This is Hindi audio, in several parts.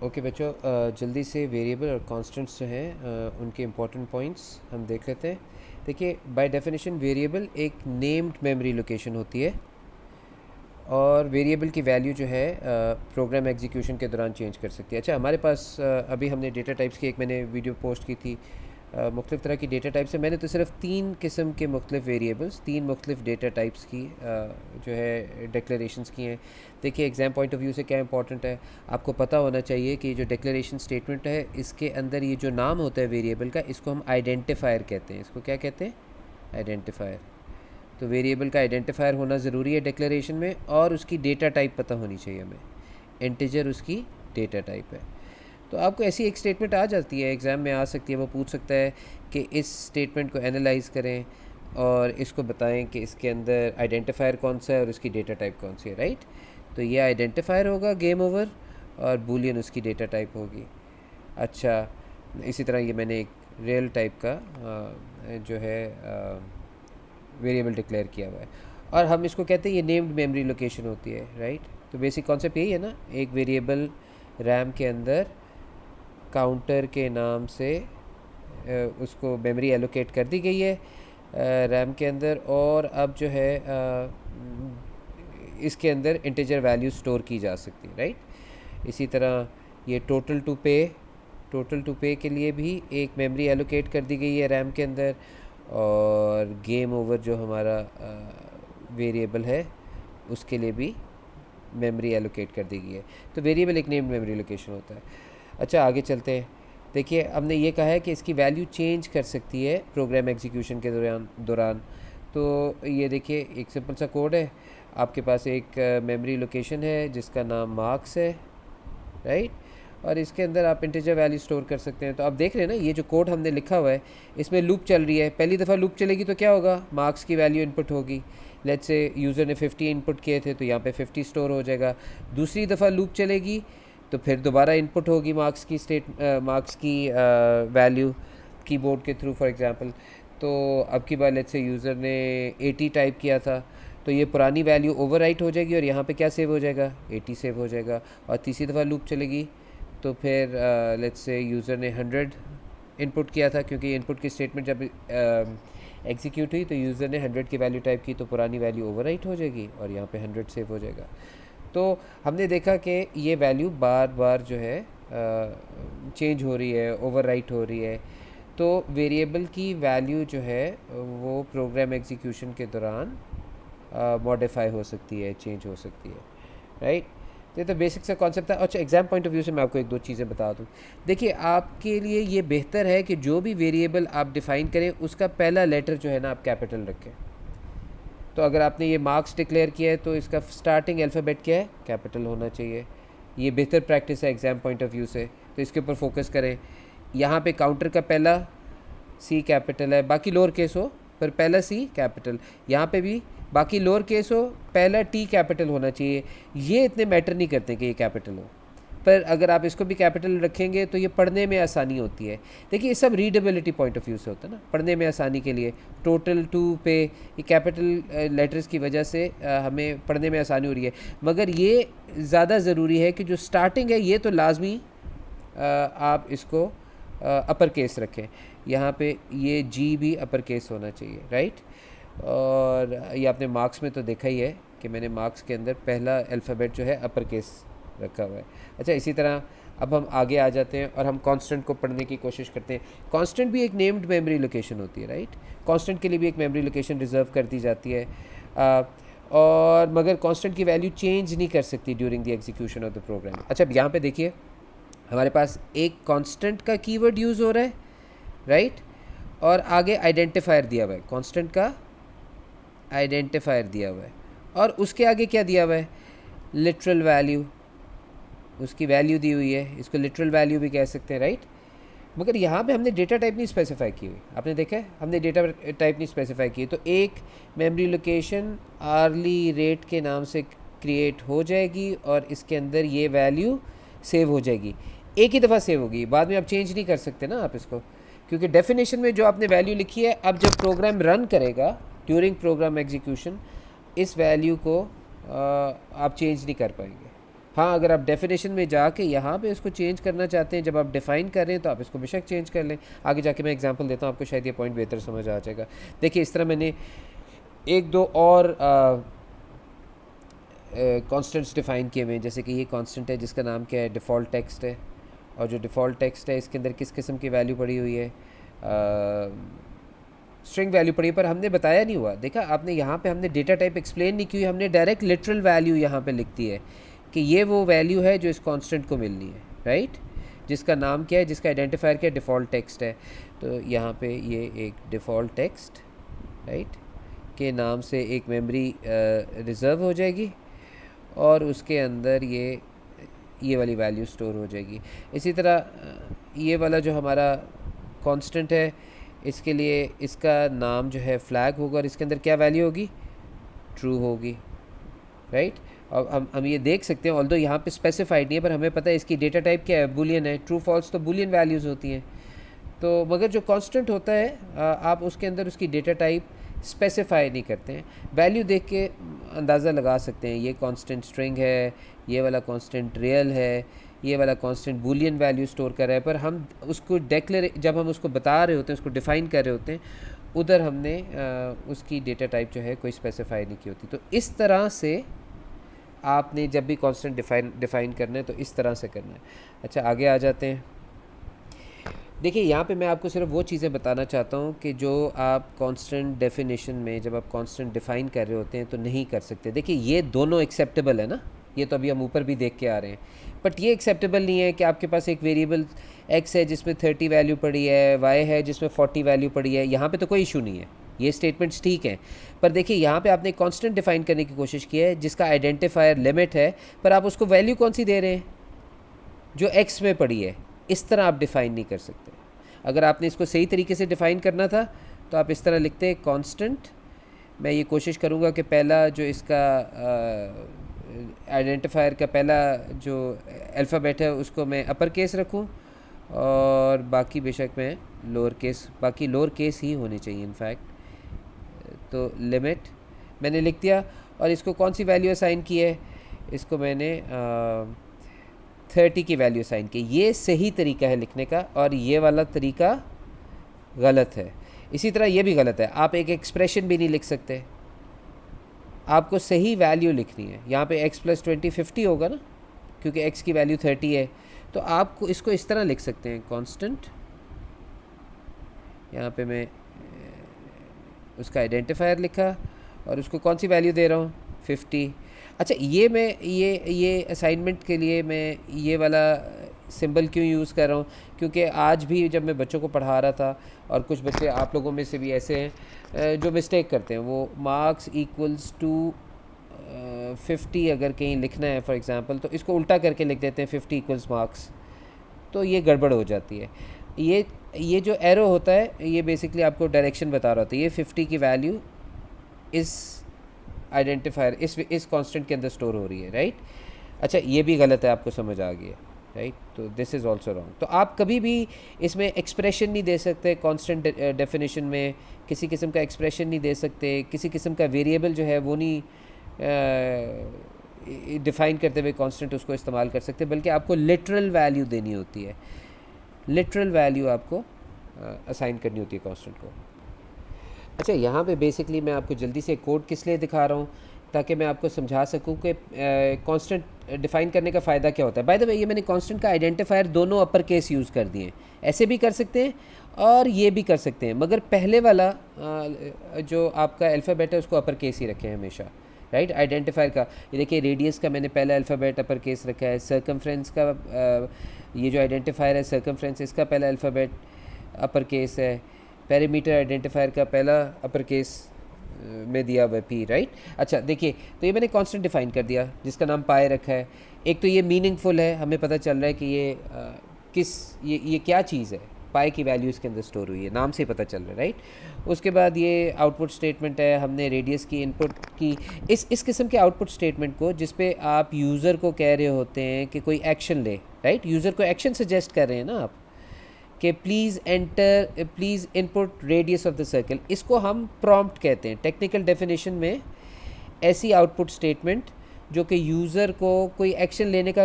ओके बच्चों, जल्दी से वेरिएबल और कांस्टेंट्स जो हैं उनके इम्पोर्टेंट पॉइंट्स हम देख लेते हैं। देखिए, बाय डेफिनेशन वेरिएबल एक नेम्ड मेमोरी लोकेशन होती है और वेरिएबल की वैल्यू जो है प्रोग्राम एग्जीक्यूशन के दौरान चेंज कर सकती है। अच्छा, हमारे पास अभी हमने डेटा टाइप्स की एक मैंने वीडियो पोस्ट की थी। मुख्तलिफ़ तरह की डेटा टाइप्स है। मैंने तो सिर्फ 3 किस्म के मुख्तलिफ वेरिएबल्स, 3 मुख्तलिफ डेटा टाइप्स की जो है डिक्लेरेशंस की हैं। देखिए, एग्ज़ाम पॉइंट ऑफ व्यू से क्या इंपॉर्टेंट है, आपको पता होना चाहिए कि जो डिक्लेरेशन स्टेटमेंट है इसके अंदर ये जो नाम होता है वेरिएबल का, इसको हम आइडेंटिफायर कहते हैं। इसको क्या कहते हैं? आइडेंटिफायर। तो वेरिएबल का आइडेंटिफायर होना ज़रूरी है डिक्लेरेशन में, और उसकी डेटा टाइप पता होनी चाहिए हमें। इंटीजर उसकी डेटा टाइप है। तो आपको ऐसी एक स्टेटमेंट आ जाती है, एग्ज़ाम में आ सकती है, वो पूछ सकता है कि इस स्टेटमेंट को एनालाइज़ करें और इसको बताएं कि इसके अंदर आइडेंटिफायर कौन सा है और उसकी डेटा टाइप कौन सी है, राइट। तो ये आइडेंटिफायर होगा, गेम ओवर, और बूलियन उसकी डेटा टाइप होगी। अच्छा, इसी तरह ये मैंने एक रियल टाइप का जो है वेरिएबल डिक्लेयर किया हुआ है, और हम इसको कहते हैं ये नेम्ड मेमोरी लोकेशन होती है, राइट। तो बेसिक कॉन्सेप्ट यही है ना, एक वेरिएबल रैम के अंदर काउंटर के नाम से उसको मेमोरी एलोकेट कर दी गई है रैम के अंदर, और अब जो है इसके अंदर इंटीजर वैल्यू स्टोर की जा सकती है, राइट। इसी तरह ये टोटल टू पे के लिए भी एक मेमोरी एलोकेट कर दी गई है रैम के अंदर, और गेम ओवर जो हमारा वेरिएबल है उसके लिए भी मेमोरी एलोकेट कर दी गई है। तो वेरिएबल एक नेम्ड मेमोरी लोकेशन होता है। अच्छा, आगे चलते हैं। देखिए, हमने ये कहा है कि इसकी वैल्यू चेंज कर सकती है प्रोग्राम एग्जीक्यूशन के दौरान। तो ये देखिए, एक सिंपल सा कोड है। आपके पास एक मेमोरी लोकेशन है जिसका नाम मार्क्स है, राइट, और इसके अंदर आप इंटीजर वैल्यू स्टोर कर सकते हैं। तो आप देख रहे हैं ना, ये जो कोड हमने लिखा हुआ है इसमें लूप चल रही है। पहली दफ़ा लूप चलेगी तो क्या होगा, मार्क्स की वैल्यू इनपुट होगी। लेट्स से यूज़र ने 50 इनपुट किए थे तो यहाँ पे 50 स्टोर हो जाएगा। दूसरी दफ़ा लूप चलेगी तो फिर दोबारा इनपुट होगी मार्क्स की वैल्यू कीबोर्ड के थ्रू, फॉर एग्जांपल। तो अब की बार लेट्स से यूज़र ने 80 टाइप किया था, तो ये पुरानी वैल्यू ओवरराइट हो जाएगी और यहाँ पे क्या सेव हो जाएगा, 80 सेव हो जाएगा। और तीसरी दफ़ा लूप चलेगी तो फिर लेट्स से यूज़र ने 100 इनपुट किया था, क्योंकि इनपुट की स्टेटमेंट जब एग्जीक्यूट हुई तो यूज़र ने 100 की वैल्यू टाइप की, तो पुरानी वैल्यू ओवरराइट हो जाएगी और यहाँ पे 100 सेव हो जाएगा। तो हमने देखा कि ये वैल्यू बार बार जो है चेंज हो रही है, ओवरराइट हो रही है। तो वेरिएबल की वैल्यू जो है वो प्रोग्राम एग्जीक्यूशन के दौरान मॉडिफाई हो सकती है, चेंज हो सकती है, राइट। तो बेसिक सा कॉन्सेप्ट था। अच्छा, एग्जाम पॉइंट ऑफ व्यू से मैं आपको एक दो चीज़ें बता दूं। देखिए, आपके लिए ये बेहतर है कि जो भी वेरिएबल आप डिफ़ाइन करें उसका पहला लेटर जो है ना आप कैपिटल रखें। तो अगर आपने ये मार्क्स डिक्लेयर किया है तो इसका स्टार्टिंग अल्फ़ाबेट क्या है, कैपिटल होना चाहिए। ये बेहतर प्रैक्टिस है एग्ज़ाम पॉइंट ऑफ व्यू से, तो इसके ऊपर फोकस करें। यहाँ पे काउंटर का पहला सी कैपिटल है, बाकी लोअर केस हो पर पहला सी कैपिटल। यहाँ पे भी बाकी लोअर केस हो, पहला टी कैपिटल होना चाहिए। ये इतने मैटर नहीं करते कि ये कैपिटल हो, पर अगर आप इसको भी कैपिटल रखेंगे तो ये पढ़ने में आसानी होती है। देखिए, ये सब रीडेबिलिटी पॉइंट ऑफ व्यू से होता है ना, पढ़ने में आसानी के लिए। टोटल टू पे ये कैपिटल लेटर्स की वजह से हमें पढ़ने में आसानी हो रही है। मगर ये ज़्यादा ज़रूरी है कि जो स्टार्टिंग है ये तो लाजमी आप इसको अपर केस रखें। यहाँ पे ये जी भी अपर केस होना चाहिए, राइट। और ये आपने मार्क्स में तो देखा ही है कि मैंने मार्क्स के अंदर पहला अल्फ़ाबेट जो है अपर केस रखा हुआ है। अच्छा, इसी तरह अब हम आगे आ जाते हैं और हम कांस्टेंट को पढ़ने की कोशिश करते हैं। कांस्टेंट भी एक नेम्ड मेमोरी लोकेशन होती है, राइट। कांस्टेंट के लिए भी एक मेमोरी लोकेशन रिजर्व कर दी जाती है, और मगर कांस्टेंट की वैल्यू चेंज नहीं कर सकती during the execution of the program. अच्छा, अब यहाँ पे देखिए, हमारे पास एक कांस्टेंट का कीवर्ड यूज़ हो रहा है, राइट, और आगे आइडेंटिफायर दिया हुआ है। कांस्टेंट का आइडेंटिफायर दिया हुआ है और उसके आगे क्या दिया हुआ है, लिटरल वैल्यू, उसकी वैल्यू दी हुई है। इसको लिटरल वैल्यू भी कह सकते हैं, राइट। मगर यहाँ पे हमने डेटा टाइप नहीं स्पेसिफाई की हुई। आपने देखा है, हमने डेटा टाइप नहीं स्पेसिफाई की। तो एक मेमोरी लोकेशन आर्ली रेट के नाम से क्रिएट हो जाएगी और इसके अंदर ये वैल्यू सेव हो जाएगी। एक ही दफ़ा सेव होगी, बाद में आप चेंज नहीं कर सकते ना आप इसको, क्योंकि डेफिनेशन में जो आपने वैल्यू लिखी है, अब जब प्रोग्राम रन करेगा ड्यूरिंग प्रोग्राम एग्जीक्यूशन, इस वैल्यू को आप चेंज नहीं कर पाएंगे, हाँ, अगर आप डेफिनेशन में जाके यहाँ पे इसको चेंज करना चाहते हैं, जब आप डिफ़ाइन कर रहे हैं तो आप इसको बेशक चेंज कर लें। आगे जाके मैं एग्जांपल देता हूँ, आपको शायद ये पॉइंट बेहतर समझ आ जाएगा। देखिए इस तरह मैंने एक दो और कॉन्स्टेंट्स डिफ़ाइन किए हुए हैं। जैसे कि ये कॉन्स्टेंट है जिसका नाम क्या है, डिफ़ॉल्ट टेक्स्ट है। और जो डिफ़ॉल्ट टेक्स्ट है इसके अंदर किस किस्म की वैल्यू पड़ी हुई है, स्ट्रिंग वैल्यू पड़ी है। पर हमने बताया नहीं हुआ, देखा आपने, यहाँ पे हमने डेटा टाइप एक्सप्लेन नहीं की, हमने डायरेक्ट लिटरल वैल्यू यहाँ पे लिख दी है कि ये वो वैल्यू है जो इस कांस्टेंट को मिलनी है, राइट, जिसका नाम क्या है, जिसका आइडेंटिफायर क्या है, डिफ़ॉल्ट टेक्स्ट है। तो यहाँ पे ये एक डिफ़ॉल्ट टेक्स्ट, राइट, के नाम से एक मेमोरी रिज़र्व हो जाएगी और उसके अंदर ये वाली वैल्यू स्टोर हो जाएगी। इसी तरह ये वाला जो हमारा कांस्टेंट है, इसके लिए इसका नाम जो है फ्लैग होगा और इसके अंदर क्या वैल्यू होगी, ट्रू होगी, राइट। अब हम ये देख सकते हैं, ऑल्दो यहाँ पे स्पेसिफाइड नहीं है, पर हमें पता है इसकी डेटा टाइप क्या है, बूलियन है। ट्रू फॉल्स तो बूलियन वैल्यूज़ होती हैं। तो मगर जो कांस्टेंट होता है आप उसके अंदर उसकी डेटा टाइप स्पेसिफाई नहीं करते हैं, वैल्यू देख के अंदाज़ा लगा सकते हैं ये कांस्टेंट स्ट्रिंग है, ये वाला कांस्टेंट रियल है, ये वाला कांस्टेंट बूलियन वैल्यू स्टोर कर रहा है। पर हम उसको जब हम उसको बता रहे होते हैं, उसको डिफ़ाइन कर रहे होते हैं, उधर हमने उसकी डेटा टाइप जो है कोई स्पेसिफाई नहीं की होती। तो इस तरह से आपने जब भी कांस्टेंट डिफ़ाइन करना है तो इस तरह से करना है। अच्छा, आगे आ जाते हैं। देखिए यहाँ पे मैं आपको सिर्फ वो चीज़ें बताना चाहता हूँ कि जो आप कांस्टेंट डेफिनेशन में जब आप कांस्टेंट डिफ़ाइन कर रहे होते हैं तो नहीं कर सकते। देखिए ये दोनों एक्सेप्टेबल है ना, ये तो अभी हम ऊपर भी देख के आ रहे हैं। बट ये एक्सेप्टेबल नहीं है कि आपके पास एक वेरिएबल x है जिसमें 30 वैल्यू पड़ी है, y है जिसमें 40 वैल्यू पड़ी है। यहाँ पे तो कोई इशू नहीं है, ये स्टेटमेंट्स ठीक हैं। पर देखिए यहाँ पे आपने कांस्टेंट डिफ़ाइन करने की कोशिश की है जिसका आइडेंटिफायर लिमिट है, पर आप उसको वैल्यू कौन सी दे रहे हैं, जो x में पड़ी है। इस तरह आप डिफ़ाइन नहीं कर सकते। अगर आपने इसको सही तरीके से डिफ़ाइन करना था तो आप इस तरह लिखते हैं कांस्टेंट। मैं ये कोशिश करूँगा कि पहला जो इसका आइडेंटिफायर का पहला जो अल्फ़ाबेट है उसको मैं अपर केस रखूँ और बाकी बेशक मैं लोअर केस, बाकी लोअर केस ही होने चाहिए इनफैक्ट। तो लिमिट मैंने लिख दिया और इसको कौन सी वैल्यू असाइन की है, इसको मैंने 30 की वैल्यू असाइन की। ये सही तरीका है लिखने का और ये वाला तरीका गलत है। इसी तरह ये भी गलत है, आप एक एक्सप्रेशन भी नहीं लिख सकते, आपको सही वैल्यू लिखनी है। यहाँ पे x + 20 50 होगा ना, क्योंकि x की वैल्यू 30 है। तो आपको इसको इस तरह लिख सकते हैं, कांस्टेंट, यहाँ पे मैं उसका आइडेंटिफायर लिखा और उसको कौन सी वैल्यू दे रहा हूँ, 50। अच्छा, ये मैं ये असाइनमेंट के लिए मैं ये वाला सिंबल क्यों यूज़ कर रहा हूँ, क्योंकि आज भी जब मैं बच्चों को पढ़ा रहा था और कुछ बच्चे आप लोगों में से भी ऐसे हैं जो मिस्टेक करते हैं, वो मार्क्स इक्वल्स टू 50 अगर कहीं लिखना है फॉर एग्ज़ाम्पल तो इसको उल्टा करके लिख देते हैं 50 इक्वल्स मार्क्स। तो ये गड़बड़ हो जाती है। ये जो एरो होता है ये बेसिकली आपको डायरेक्शन बता रहा होता है। ये 50 की वैल्यू इस आइडेंटिफायर इस कांस्टेंट के अंदर स्टोर हो रही है, राइट। अच्छा, ये भी गलत है, आपको समझ आ गया, राइट। तो दिस इज़ ऑल्सो रॉन्ग। तो आप कभी भी इसमें एक्सप्रेशन नहीं दे सकते, कांस्टेंट डेफिनेशन में किसी किस्म का एक्सप्रेशन नहीं दे सकते, किसी किस्म का वेरिएबल जो है वो नहीं डिफ़ाइन करते हुए कांस्टेंट उसको इस्तेमाल कर सकते, बल्कि आपको लिटरल वैल्यू देनी होती है, लिटरल वैल्यू आपको असाइन करनी होती है कांस्टेंट को। अच्छा, यहाँ पे बेसिकली मैं आपको जल्दी से कोड किस लिए दिखा रहा हूँ, ताकि मैं आपको समझा सकूँ कि कांस्टेंट डिफ़ाइन करने का फ़ायदा क्या होता है। बाय द वे, ये मैंने कांस्टेंट का आइडेंटिफायर दोनों अपर केस यूज़ कर दिए हैं, ऐसे भी कर सकते हैं और ये भी कर सकते हैं, मगर पहले वाला जो आपका अल्फ़ाबेट है उसको अपर केस ही रखें हमेशा, राइट। आइडेंटिफायर का ये देखिए, रेडियस का मैंने पहला अल्फ़ाबेट अपर केस रखा है, सर्कमफ्रेंस का ये जो आइडेंटिफायर है सर्कमफ्रेंस, इसका पहला अल्फ़ाबेट अपर केस है, पेरीमीटर आइडेंटिफायर का पहला अपर केस में दिया हुआ पी, राइट। अच्छा देखिए, तो ये मैंने कांस्टेंट डिफ़ाइन कर दिया जिसका नाम पाए रखा है। एक तो ये मीनिंगफुल है, हमें पता चल रहा है कि ये क्या चीज़ है, पाए की वैल्यू इसके अंदर स्टोर हुई है, नाम से पता चल रहा है, राइट। उसके बाद ये आउटपुट स्टेटमेंट है, हमने रेडियस की इनपुट की। इस किस्म के आउटपुट स्टेटमेंट को जिस पे आप यूज़र को कह रहे होते हैं कि कोई एक्शन ले, राइट, यूज़र को एक्शन सजेस्ट कर रहे हैं ना आप कि please input radius of the circle, इसको हम प्रॉम्प्ट कहते हैं। टेक्निकल डेफिनेशन में ऐसी आउटपुट स्टेटमेंट जो कि यूज़र को कोई एक्शन लेने का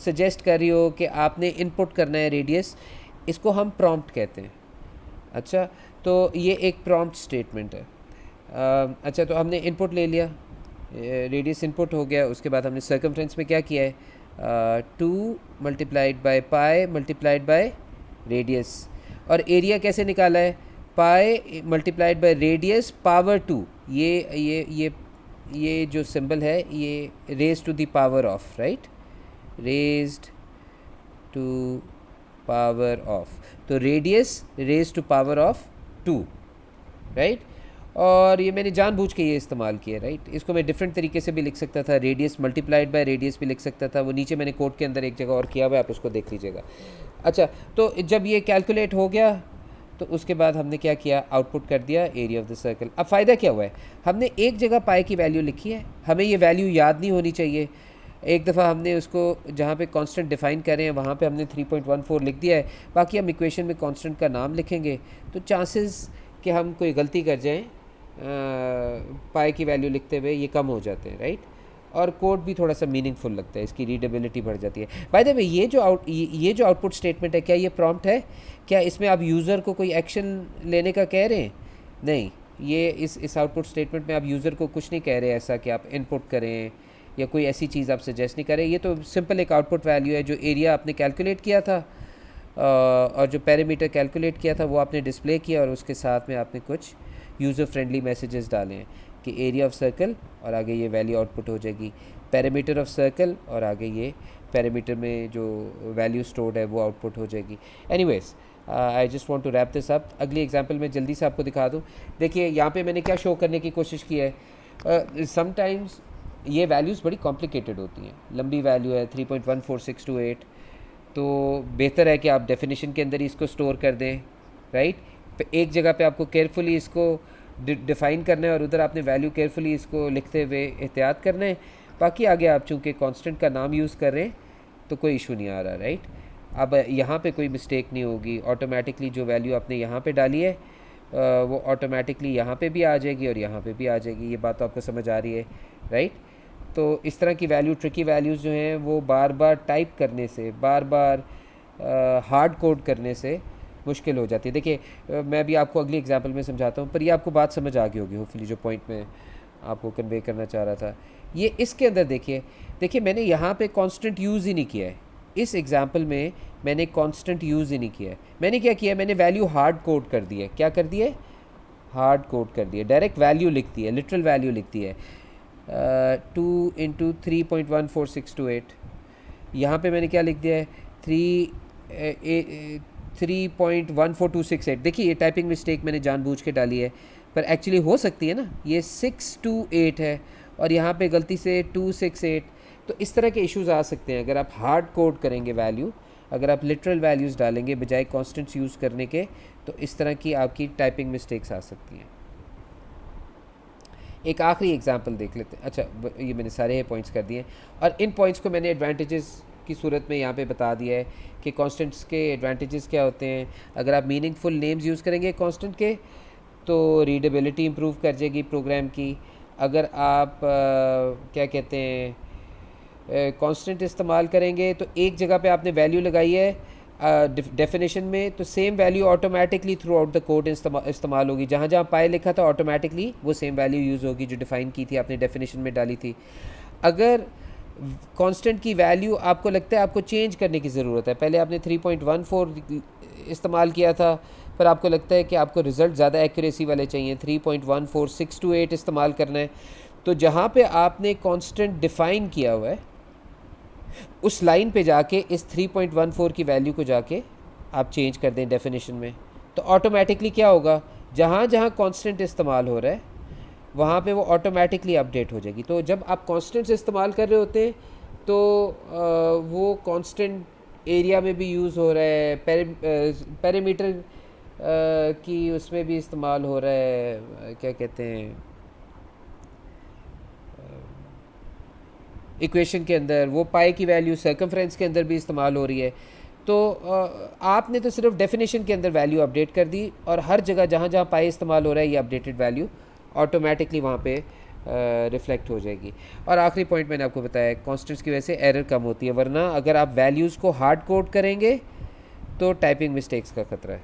सजेस्ट कर रही हो कि आपने इनपुट करना है रेडियस, इसको हम प्रॉम्प्ट कहते हैं। अच्छा, तो ये एक प्रॉम्प्ट स्टेटमेंट है। अच्छा, तो हमने इनपुट ले लिया, रेडियस इनपुट हो गया, उसके बाद हमने सर्कमफ्रेंस में क्या किया है, 2 multiplied by pi multiplied by radius, और एरिया कैसे निकाला है, pi multiplied by radius power 2। ये जो सिंबल है ये raise to the power of, right, raised to power of, तो radius raise to power of 2, right. और ये मैंने जानबूझ के ये इस्तेमाल किया, राइट। इसको मैं डिफरेंट तरीके से भी लिख सकता था, रेडियस मल्टीप्लाइड बाय रेडियस भी लिख सकता था, वो नीचे मैंने कोड के अंदर एक जगह और किया हुआ है, आप उसको देख लीजिएगा। अच्छा, तो जब ये कैलकुलेट हो गया तो उसके बाद हमने क्या किया, आउटपुट कर दिया एरिया ऑफ द सर्कल। अब फ़ायदा क्या हुआ है, हमने एक जगह पाई की वैल्यू लिखी है, हमें ये वैल्यू याद नहीं होनी चाहिए। एक दफ़ा हमने उसको जहाँ पे कांस्टेंट डिफ़ाइन करें हैं वहाँ पे हमने 3.14 लिख दिया है, बाकी हम इक्वेशन में कांस्टेंट का नाम लिखेंगे तो चांसेस कि हम कोई गलती कर जाएं पाई की वैल्यू लिखते हुए ये कम हो जाते हैं, राइट। और कोड भी थोड़ा सा मीनिंगफुल लगता है, इसकी रीडेबिलिटी बढ़ जाती है। बाय द वे, ये जो आउटपुट स्टेटमेंट है, क्या ये प्रॉम्प्ट है, क्या इसमें आप यूज़र को कोई एक्शन लेने का कह रहे हैं? नहीं, ये इस आउटपुट स्टेटमेंट में आप यूज़र को कुछ नहीं कह रहे ऐसा कि आप इनपुट करें या कोई ऐसी चीज़ आप सजेस्ट नहीं करें। ये तो सिंपल एक आउटपुट वैल्यू है, जो एरिया आपने कैलकुलेट किया था और जो पैरामीटर कैलकुलेट किया था वो आपने डिस्प्ले किया, और उसके साथ में आपने कुछ यूज़र फ्रेंडली मैसेजेस डाले हैं कि एरिया ऑफ सर्कल, और आगे ये वैल्यू आउटपुट हो जाएगी, पैरामीटर ऑफ सर्कल, और आगे ये पैरामीटर में जो वैल्यू स्टोर्ड है वो आउटपुट हो जाएगी। Anyways, I just want to wrap this up. अगली एग्जांपल में जल्दी से आपको दिखा दूं। देखिए यहाँ पे मैंने क्या शो करने की कोशिश की है, समटाइम्स ये वैल्यूज़ बड़ी कॉम्प्लिकेटेड होती हैं, लंबी वैल्यू है 3.14628, तो बेहतर है कि आप डेफिनेशन के अंदर ही इसको स्टोर कर दें, राइट। एक जगह पे आपको केयरफुली इसको डिफ़ाइन करना है और उधर आपने वैल्यू केयरफुली इसको लिखते हुए एहतियात करना है। बाकी आगे आप चूँकि कांस्टेंट का नाम यूज़ कर रहे हैं तो कोई इशू नहीं आ रहा, राइट। अब यहाँ पे कोई मिस्टेक नहीं होगी, ऑटोमेटिकली जो वैल्यू आपने यहाँ पे डाली है वो ऑटोमेटिकली यहाँ पे भी आ जाएगी और यहाँ पे भी आ जाएगी। ये बात तो आपको समझ आ रही है, राइट। तो इस तरह की वैल्यू, ट्रिकी वैल्यूज़ जो हैं वो बार बार टाइप करने से, बार बार हार्ड कोड करने से मुश्किल हो जाती है। देखिए मैं भी आपको अगली एग्जांपल में समझाता हूँ, पर ये आपको बात समझ आ गई होगी होपफुली, जो पॉइंट मैं आपको कन्वे करना चाह रहा था। ये इसके अंदर देखिए मैंने यहाँ पे कांस्टेंट यूज़ ही नहीं किया है, इस एग्जांपल में मैंने कांस्टेंट यूज़ ही नहीं किया है। मैंने क्या किया है, मैंने वैल्यू हार्ड कोड कर दी है। क्या कर दिया है? हार्ड कोड कर दिया, डायरेक्ट वैल्यू लिख दी है, लिटरल वैल्यू लिख दी है, 2 × 3.14628। यहाँ पे मैंने क्या लिख दिया है, 3.14268। देखिए ये टाइपिंग मिस्टेक मैंने जानबूझ के डाली है, पर एक्चुअली हो सकती है ना, ये 628 है और यहाँ पे गलती से 268। तो इस तरह के इश्यूज़ आ सकते हैं अगर आप हार्ड कोड करेंगे वैल्यू, अगर आप लिटरल वैल्यूज़ डालेंगे बजाय कॉन्स्टेंट्स यूज़ करने के, तो इस तरह की आपकी टाइपिंग मिस्टेक्स आ सकती हैं। एक आखिरी एग्जांपल देख लेते हैं। अच्छा, ये मैंने सारे पॉइंट्स कर दिए और इन पॉइंट्स को मैंने एडवांटेजेस की सूरत में यहाँ पे बता दिया है कि कांस्टेंट्स के एडवांटेजेस क्या होते हैं। अगर आप मीनिंगफुल नेम्स यूज़ करेंगे कांस्टेंट के तो रीडेबिलिटी इंप्रूव कर जाएगी प्रोग्राम की। अगर आप क्या कहते हैं कांस्टेंट इस्तेमाल करेंगे तो एक जगह पे आपने वैल्यू लगाई है डेफिनेशन में, तो same value automatically through out the code इस्तेमाल होगी। जहाँ जहाँ पाई लिखा था ऑटोमेटिकली वो सेम वैल्यू यूज़ होगी जो डिफ़ाइन की थी आपने डेफिनेशन में डाली थी। अगर कांस्टेंट की वैल्यू आपको लगता है आपको चेंज करने की ज़रूरत है, पहले आपने 3.14 इस्तेमाल किया था पर आपको लगता है कि आपको रिज़ल्ट ज़्यादा एक्यूरेसी वाले चाहिए, 3.14628 इस्तेमाल करना है, तो जहाँ पे आपने कांस्टेंट डिफ़ाइन किया हुआ है उस लाइन पे जाके इस 3.14 की वैल्यू को जाके आप चेंज कर दें डेफिनेशन में, तो ऑटोमेटिकली क्या होगा, जहाँ जहाँ कांस्टेंट इस्तेमाल हो रहा है वहाँ पे वो ऑटोमेटिकली अपडेट हो जाएगी। तो जब आप कांस्टेंट्स इस्तेमाल कर रहे होते हैं तो वो कांस्टेंट एरिया में भी यूज़ हो रहा है, पैरामीटर की उसमें भी इस्तेमाल हो रहा है, क्या कहते हैं इक्वेशन के अंदर, वो पाई की वैल्यू सर्कमफ्रेंस के अंदर भी इस्तेमाल हो रही है। तो आपने तो सिर्फ डेफिनेशन के अंदर वैल्यू अपडेट कर दी और हर जगह जहाँ जहाँ पाई इस्तेमाल हो रहा है ये अपडेटेड वैल्यू ऑटोमेटिकली वहाँ पे रिफ्लेक्ट हो जाएगी। और आखिरी पॉइंट मैंने आपको बताया, कॉन्स्टेंट्स की वजह से एरर कम होती है, वरना अगर आप वैल्यूज़ को हार्ड कोड करेंगे तो टाइपिंग मिस्टेक्स का खतरा है।